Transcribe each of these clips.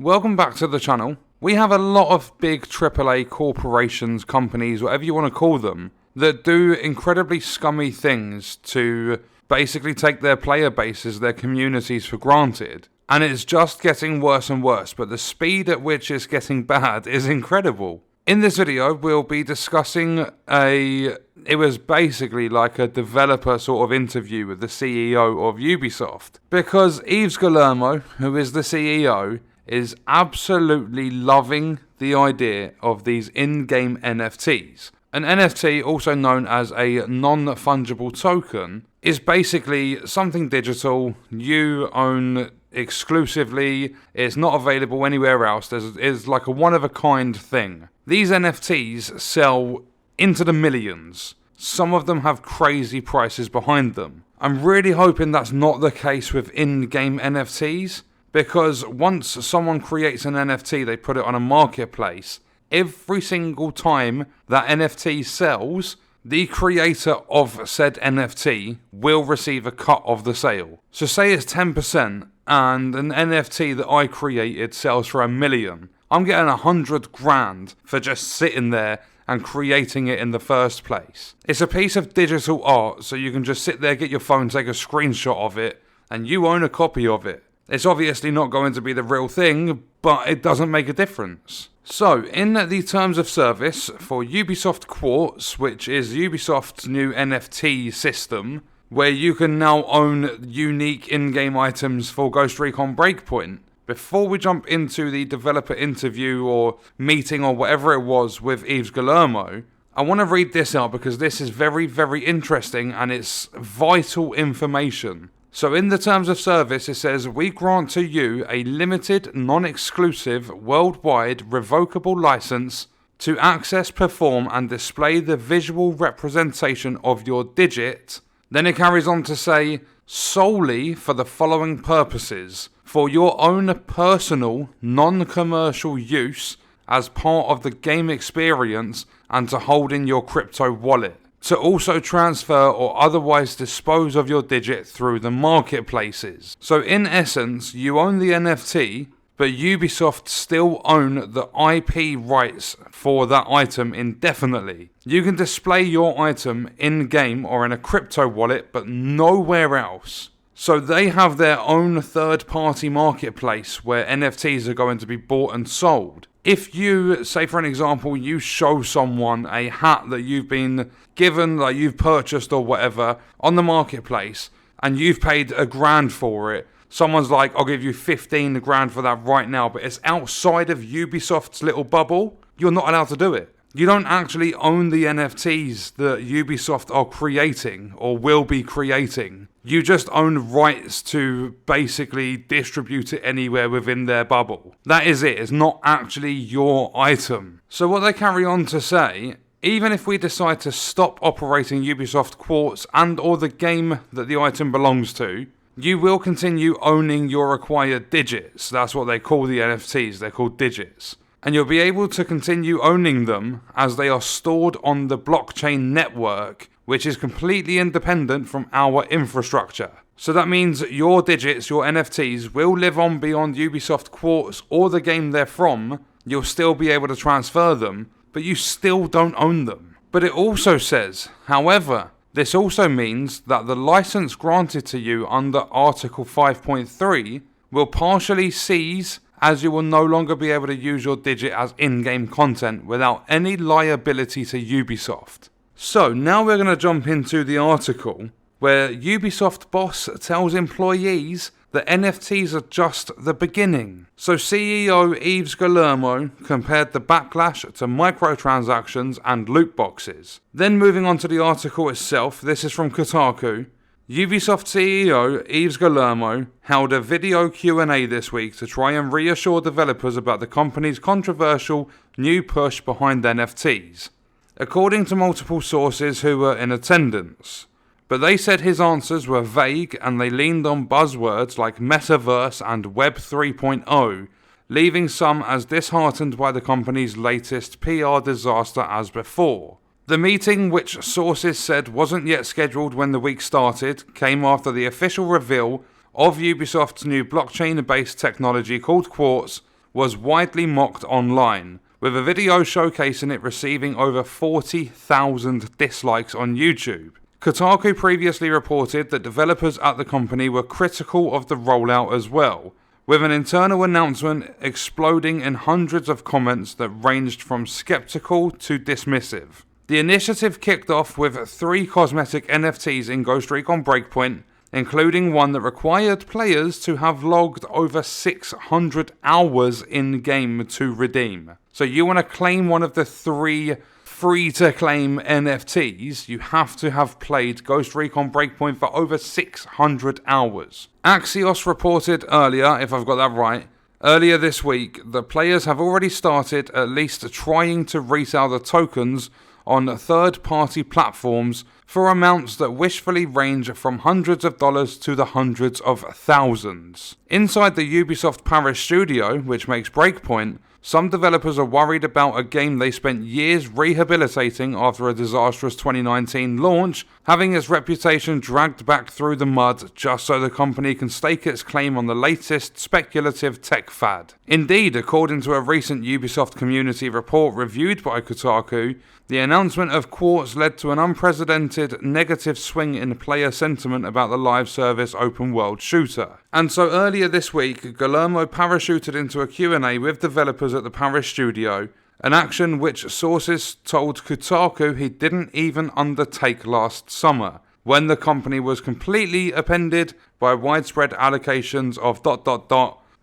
Welcome back to the channel. We have a lot of big AAA corporations, companies, whatever you want to call them, that do incredibly scummy things to basically take their player bases, their communities for granted. And it's just getting worse and worse, but the speed at which it's getting bad is incredible. In this video, we'll be discussing it was basically like a developer sort of interview with the CEO of Ubisoft. Because Yves Guillermo, who is the CEO, is absolutely loving the idea of these in-game NFTs. An NFT, also known as a non-fungible token, is basically something digital you own exclusively. It's not available anywhere else. It's like a one-of-a-kind thing. These NFTs sell into the millions. Some of them have crazy prices behind them. I'm really hoping that's not the case with in-game NFTs, because once someone creates an NFT, they put it on a marketplace. Every single time that NFT sells, the creator of said NFT will receive a cut of the sale. So say it's 10% and an NFT that I created sells for $1 million. I'm getting 100 grand for just sitting there and creating it in the first place. It's a piece of digital art, so you can just sit there, get your phone, take a screenshot of it, and you own a copy of it. It's obviously not going to be the real thing, but it doesn't make a difference. So, in the terms of service for Ubisoft Quartz, which is Ubisoft's new NFT system, where you can now own unique in-game items for Ghost Recon Breakpoint, before we jump into the developer interview or meeting or whatever it was with Yves Guillermo, I want to read this out because this is very, very interesting and it's vital information. So in the terms of service, it says, we grant to you a limited, non-exclusive, worldwide, revocable license to access, perform, and display the visual representation of your digit. Then it carries on to say, solely for the following purposes, for your own personal, non-commercial use as part of the game experience and to hold in your crypto wallet. To also transfer or otherwise dispose of your digit through the marketplaces. So in essence, you own the NFT, but Ubisoft still own the IP rights for that item indefinitely. You can display your item in-game or in a crypto wallet, but nowhere else. So they have their own third-party marketplace where NFTs are going to be bought and sold. If you, say for an example, you show someone a hat that you've been given, like you've purchased or whatever, on the marketplace, and you've paid $1 grand for it, someone's like, I'll give you 15 grand for that right now, but it's outside of Ubisoft's little bubble, you're not allowed to do it. You don't actually own the NFTs that Ubisoft are creating or will be creating. You just own rights to basically distribute it anywhere within their bubble. That is it. It's not actually your item. So what they carry on to say, even if we decide to stop operating Ubisoft Quartz and or the game that the item belongs to, you will continue owning your acquired digits. That's what they call the NFTs. They're called digits. And you'll be able to continue owning them as they are stored on the blockchain network, which is completely independent from our infrastructure. So that means your digits, your NFTs, will live on beyond Ubisoft Quartz or the game they're from. You'll still be able to transfer them, but you still don't own them. But it also says, however, this also means that the license granted to you under Article 5.3 will partially cease, as you will no longer be able to use your digit as in-game content without any liability to Ubisoft. So now we're going to jump into the article where Ubisoft boss tells employees that NFTs are just the beginning. So CEO Yves Guillermo compared the backlash to microtransactions and loot boxes. Then moving on to the article itself, this is from Kotaku. Ubisoft CEO Yves Guillermo held a video Q&A this week to try and reassure developers about the company's controversial new push behind NFTs, according to multiple sources who were in attendance. But they said his answers were vague and they leaned on buzzwords like metaverse and Web 3.0, leaving some as disheartened by the company's latest PR disaster as before. The meeting, which sources said wasn't yet scheduled when the week started, came after the official reveal of Ubisoft's new blockchain-based technology called Quartz, was widely mocked online, with a video showcasing it receiving over 40,000 dislikes on YouTube. Kotaku previously reported that developers at the company were critical of the rollout as well, with an internal announcement exploding in hundreds of comments that ranged from skeptical to dismissive. The initiative kicked off with 3 cosmetic NFTs in Ghost Recon Breakpoint, including one that required players to have logged over 600 hours in-game to redeem. So you want to claim one of the 3 free-to-claim NFTs, you have to have played Ghost Recon Breakpoint for over 600 hours. Axios reported earlier, if I've got that right, earlier this week, that players have already started at least trying to resell the tokens on third-party platforms for amounts that wishfully range from hundreds of dollars to the hundreds of thousands. Inside the Ubisoft Paris studio, which makes Breakpoint, some developers are worried about a game they spent years rehabilitating after a disastrous 2019 launch, having its reputation dragged back through the mud just so the company can stake its claim on the latest speculative tech fad. Indeed, according to a recent Ubisoft community report reviewed by Kotaku, the announcement of Quartz led to an unprecedented negative swing in player sentiment about the live service open world shooter. And so earlier this week, Guillermo parachuted into a Q&A with developers at the Paris studio, an action which sources told Kotaku he didn't even undertake last summer, when the company was completely upended by widespread allegations of ...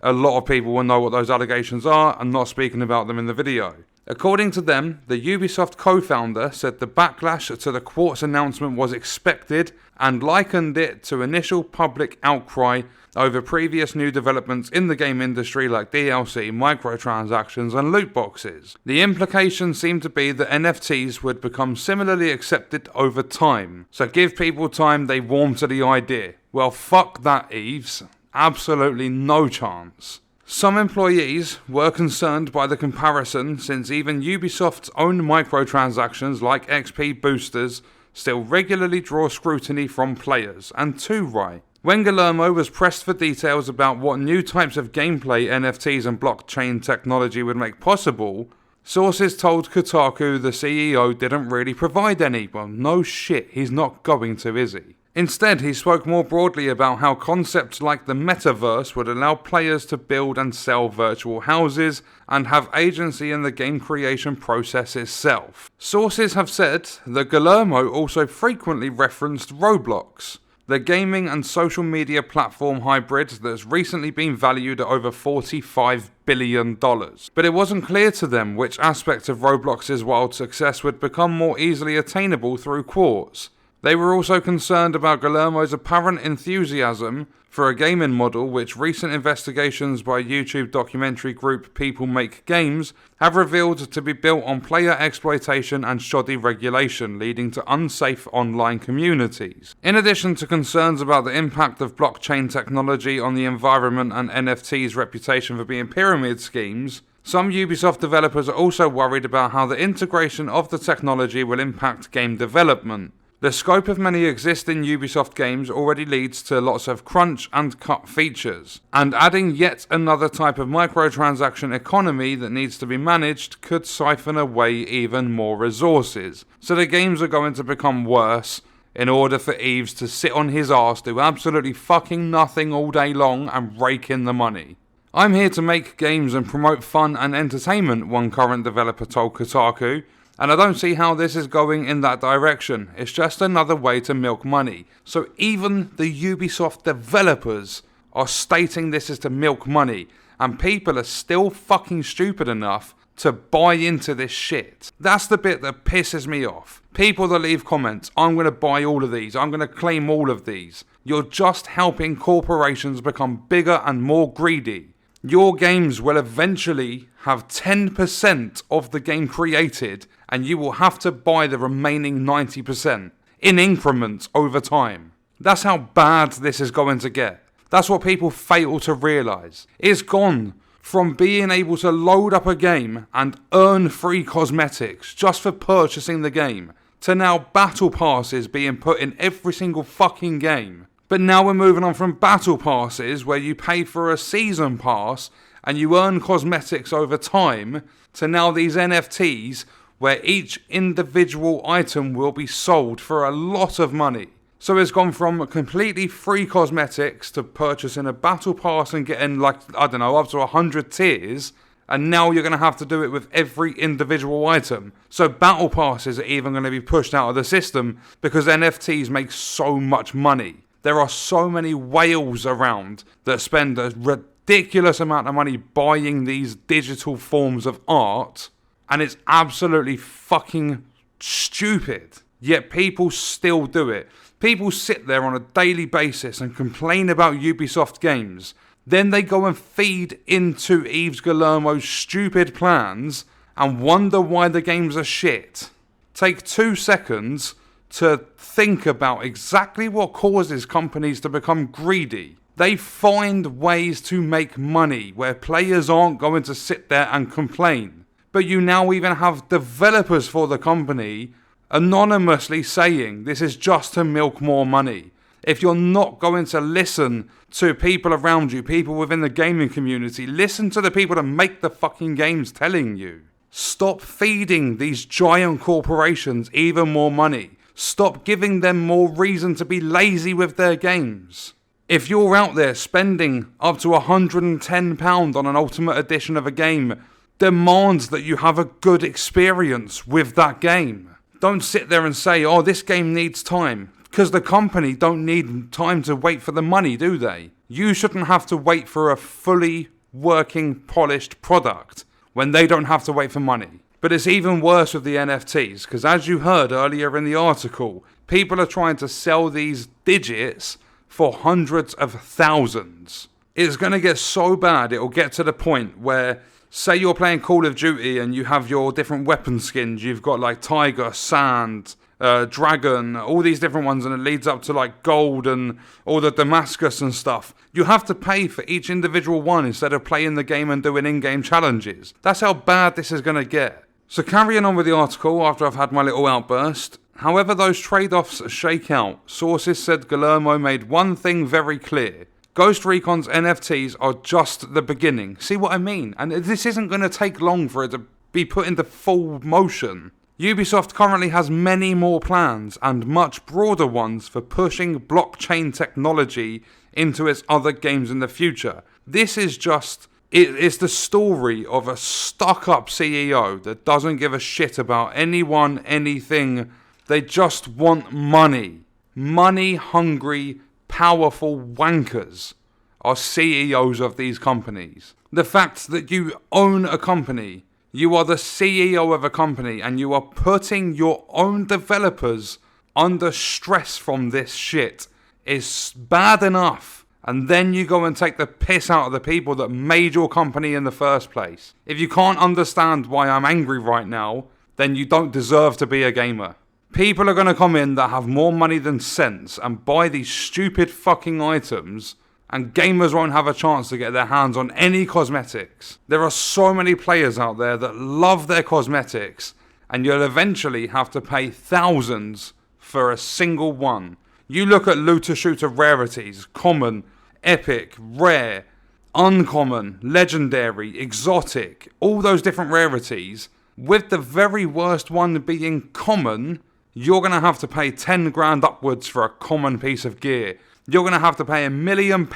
A lot of people will know what those allegations are. I'm not speaking about them in the video. According to them, the Ubisoft co-founder said the backlash to the Quartz announcement was expected and likened it to initial public outcry over previous new developments in the game industry like DLC, microtransactions and loot boxes. The implication seemed to be that NFTs would become similarly accepted over time. So give people time, they warm to the idea. Well, fuck that, Eves. Absolutely no chance. Some employees were concerned by the comparison since even Ubisoft's own microtransactions like XP boosters still regularly draw scrutiny from players, and too right. When Guillermo was pressed for details about what new types of gameplay NFTs and blockchain technology would make possible, sources told Kotaku the CEO didn't really provide any. Well, no shit, he's not going to, is he? Instead, he spoke more broadly about how concepts like the metaverse would allow players to build and sell virtual houses and have agency in the game creation process itself. Sources have said that Guillermo also frequently referenced Roblox, the gaming and social media platform hybrid that's recently been valued at over $45 billion. But it wasn't clear to them which aspects of Roblox's wild success would become more easily attainable through Quartz. They were also concerned about Guillermo's apparent enthusiasm for a gaming model which recent investigations by YouTube documentary group People Make Games have revealed to be built on player exploitation and shoddy regulation, leading to unsafe online communities. In addition to concerns about the impact of blockchain technology on the environment and NFT's reputation for being pyramid schemes, some Ubisoft developers are also worried about how the integration of the technology will impact game development. The scope of many existing Ubisoft games already leads to lots of crunch and cut features, and adding yet another type of microtransaction economy that needs to be managed could siphon away even more resources. So the games are going to become worse in order for Eves to sit on his arse, do absolutely fucking nothing all day long and rake in the money. I'm here to make games and promote fun and entertainment, one current developer told Kotaku. And I don't see how this is going in that direction. It's just another way to milk money. So even the Ubisoft developers are stating this is to milk money. And people are still fucking stupid enough to buy into this shit. That's the bit that pisses me off. People that leave comments, I'm going to buy all of these. I'm going to claim all of these. You're just helping corporations become bigger and more greedy. Your games will eventually have 10% of the game created, and you will have to buy the remaining 90% in increments over time. That's how bad this is going to get. That's what people fail to realise. It's gone from being able to load up a game and earn free cosmetics just for purchasing the game, to now battle passes being put in every single fucking game. But now we're moving on from battle passes where you pay for a season pass and you earn cosmetics over time, to now these NFTs where each individual item will be sold for a lot of money. So it's gone from completely free cosmetics to purchasing a battle pass and getting up to 100 tiers, and now you're going to have to do it with every individual item. So battle passes are even going to be pushed out of the system because NFTs make so much money. There are so many whales around that spend a ridiculous amount of money buying these digital forms of art, and it's absolutely fucking stupid. Yet people still do it. People sit there on a daily basis and complain about Ubisoft games. Then they go and feed into Yves Guillermo's stupid plans and wonder why the games are shit. Take 2 seconds to think about exactly what causes companies to become greedy. They find ways to make money where players aren't going to sit there and complain. But you now even have developers for the company anonymously saying this is just to milk more money. If you're not going to listen to people around you, people within the gaming community, listen to the people that make the fucking games telling you. Stop feeding these giant corporations even more money. Stop giving them more reason to be lazy with their games. If you're out there spending up to £110 on an Ultimate Edition of a game, demands that you have a good experience with that game. Don't sit there and say, oh, this game needs time. Because the company don't need time to wait for the money, do they? You shouldn't have to wait for a fully working, polished product when they don't have to wait for money. But it's even worse with the NFTs, because as you heard earlier in the article, people are trying to sell these digits for hundreds of thousands. It's going to get so bad, it'll get to the point where, say you're playing Call of Duty and you have your different weapon skins. You've got like Tiger, Sand, Dragon, all these different ones, and it leads up to like Gold and all the Damascus and stuff. You have to pay for each individual one instead of playing the game and doing in-game challenges. That's how bad this is going to get. So carrying on with the article after I've had my little outburst. However those trade-offs shake out, sources said Guillermo made one thing very clear. Ghost Recon's NFTs are just the beginning. See what I mean? And this isn't going to take long for it to be put into full motion. Ubisoft currently has many more plans and much broader ones for pushing blockchain technology into its other games in the future. This is just... It's the story of a stuck-up CEO that doesn't give a shit about anyone, anything. They just want money. Money-hungry, powerful wankers are CEOs of these companies. The fact that you own a company, you are the CEO of a company, and you are putting your own developers under stress from this shit is bad enough. And then you go and take the piss out of the people that made your company in the first place. If you can't understand why I'm angry right now, then you don't deserve to be a gamer. People are going to come in that have more money than sense and buy these stupid fucking items, and gamers won't have a chance to get their hands on any cosmetics. There are so many players out there that love their cosmetics, and you'll eventually have to pay thousands for a single one. You look at looter-shooter rarities, common, epic, rare, uncommon, legendary, exotic, all those different rarities, with the very worst one being common, you're going to have to pay 10 grand upwards for a common piece of gear. You're going to have to pay £1 million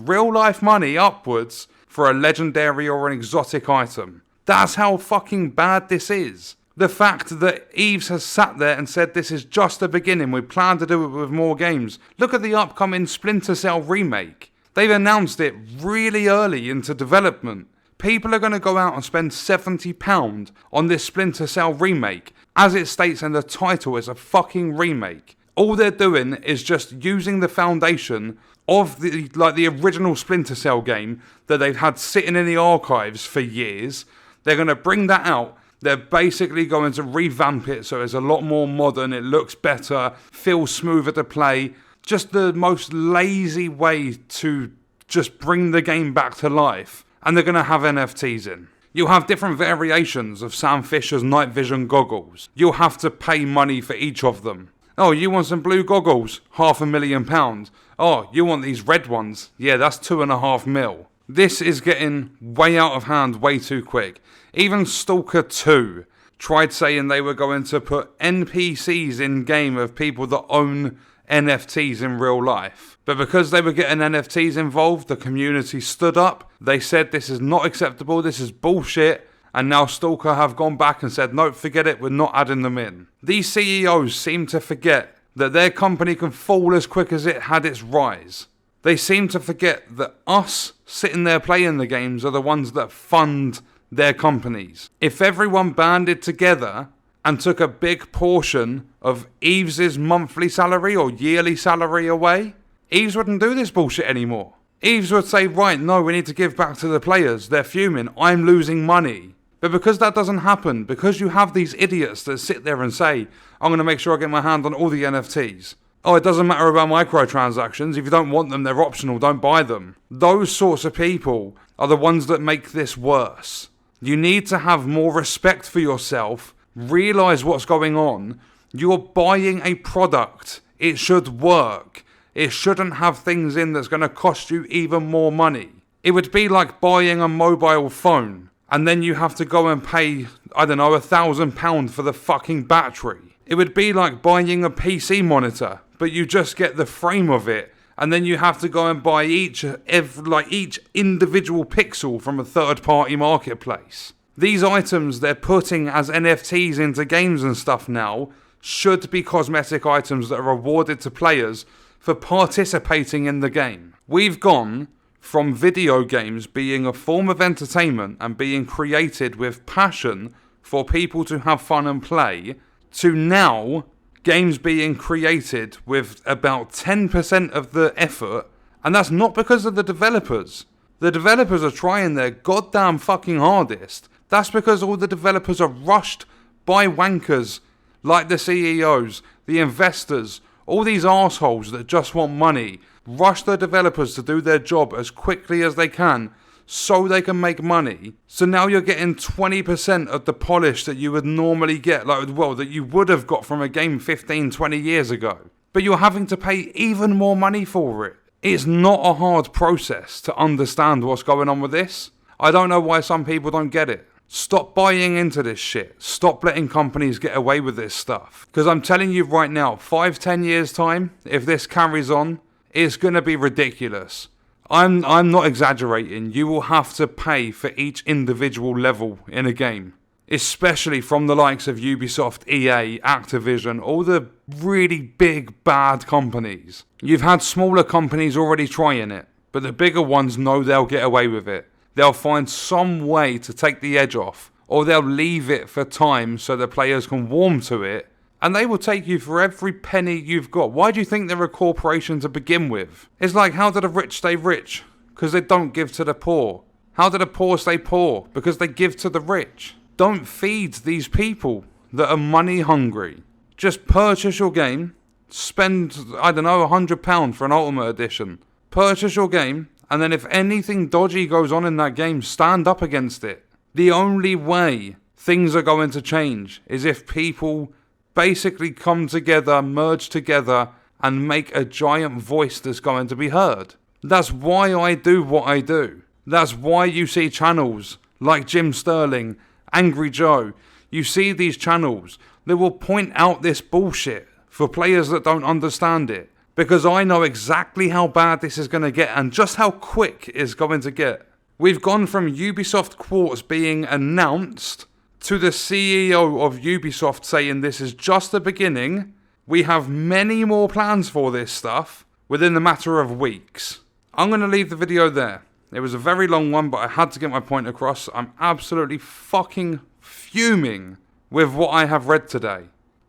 real life money upwards for a legendary or an exotic item. That's how fucking bad this is. The fact that Yves has sat there and said this is just the beginning, we plan to do it with more games. Look at the upcoming Splinter Cell remake. They've announced it really early into development. People are going to go out and spend £70 on this Splinter Cell remake. As it states in the title, it's a fucking remake. All they're doing is just using the foundation of the original Splinter Cell game that they've had sitting in the archives for years. They're going to bring that out. They're basically going to revamp it so it's a lot more modern, it looks better, feels smoother to play. Just the most lazy way to just bring the game back to life. And they're going to have NFTs in. You'll have different variations of Sam Fisher's night vision goggles. You'll have to pay money for each of them. Oh, you want some blue goggles? £500,000. Oh, you want these red ones? Yeah, that's £2.5 million. This is getting way out of hand way too quick. Even Stalker 2 tried saying they were going to put NPCs in game of people that own NFTs in real life. But because they were getting NFTs involved, the community stood up. They said this is not acceptable, this is bullshit. And now Stalker have gone back and said, no, forget it, we're not adding them in. These CEOs seem to forget that their company can fall as quick as it had its rise. They seem to forget that us sitting there playing the games are the ones that fund their companies. If everyone banded together and took a big portion of Eves' monthly salary or yearly salary away, Eves wouldn't do this bullshit anymore. Eves would say, right, no, we need to give back to the players. They're fuming. I'm losing money. But because that doesn't happen, because you have these idiots that sit there and say, I'm going to make sure I get my hand on all the NFTs. Oh, it doesn't matter about microtransactions. If you don't want them, they're optional. Don't buy them. Those sorts of people are the ones that make this worse. You need to have more respect for yourself. Realise what's going on. You're buying a product. It should work. It shouldn't have things in that's going to cost you even more money. It would be like buying a mobile phone and then you have to go and pay, I don't know, £1,000 for the fucking battery. It would be like buying a PC monitor, but you just get the frame of it and then you have to go and buy each individual pixel from a third-party marketplace. These items they're putting as NFTs into games and stuff now should be cosmetic items that are awarded to players for participating in the game. We've gone from video games being a form of entertainment and being created with passion for people to have fun and play, to now games being created with about 10% of the effort, and that's not because of the developers. The developers are trying their goddamn fucking hardest. That's because all the developers are rushed by wankers like the CEOs, the investors, all these assholes that just want money. Rush the developers to do their job as quickly as they can so they can make money. So now you're getting 20% of the polish that you would normally get, that you would have got from a game 15, 20 years ago. But you're having to pay even more money for it. It's not a hard process to understand what's going on with this. I don't know why some people don't get it. Stop buying into this shit. Stop letting companies get away with this stuff. Because I'm telling you right now, 5-10 years time, if this carries on, it's going to be ridiculous. I'm not exaggerating. You will have to pay for each individual level in a game. Especially from the likes of Ubisoft, EA, Activision, all the really big bad companies. You've had smaller companies already trying it, but the bigger ones know they'll get away with it. They'll find some way to take the edge off, or they'll leave it for time so the players can warm to it, and they will take you for every penny you've got. Why do you think they're a corporation to begin with? It's like, how do the rich stay rich? Because they don't give to the poor. How do the poor stay poor? Because they give to the rich. Don't feed these people that are money hungry. Just purchase your game, spend, I don't know, £100 for an Ultimate Edition. Purchase your game, and then if anything dodgy goes on in that game, stand up against it. The only way things are going to change is if people basically come together, merge together, and make a giant voice that's going to be heard. That's why I do what I do. That's why you see channels like Jim Sterling, Angry Joe. You see these channels that will point out this bullshit for players that don't understand it. Because I know exactly how bad this is going to get and just how quick it's going to get. We've gone from Ubisoft Quartz being announced to the CEO of Ubisoft saying this is just the beginning. We have many more plans for this stuff within the matter of weeks. I'm going to leave the video there. It was a very long one, but I had to get my point across. I'm absolutely fucking fuming with what I have read today.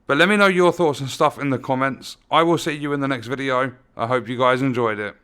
But let me know your thoughts and stuff in the comments. I will see you in the next video. I hope you guys enjoyed it.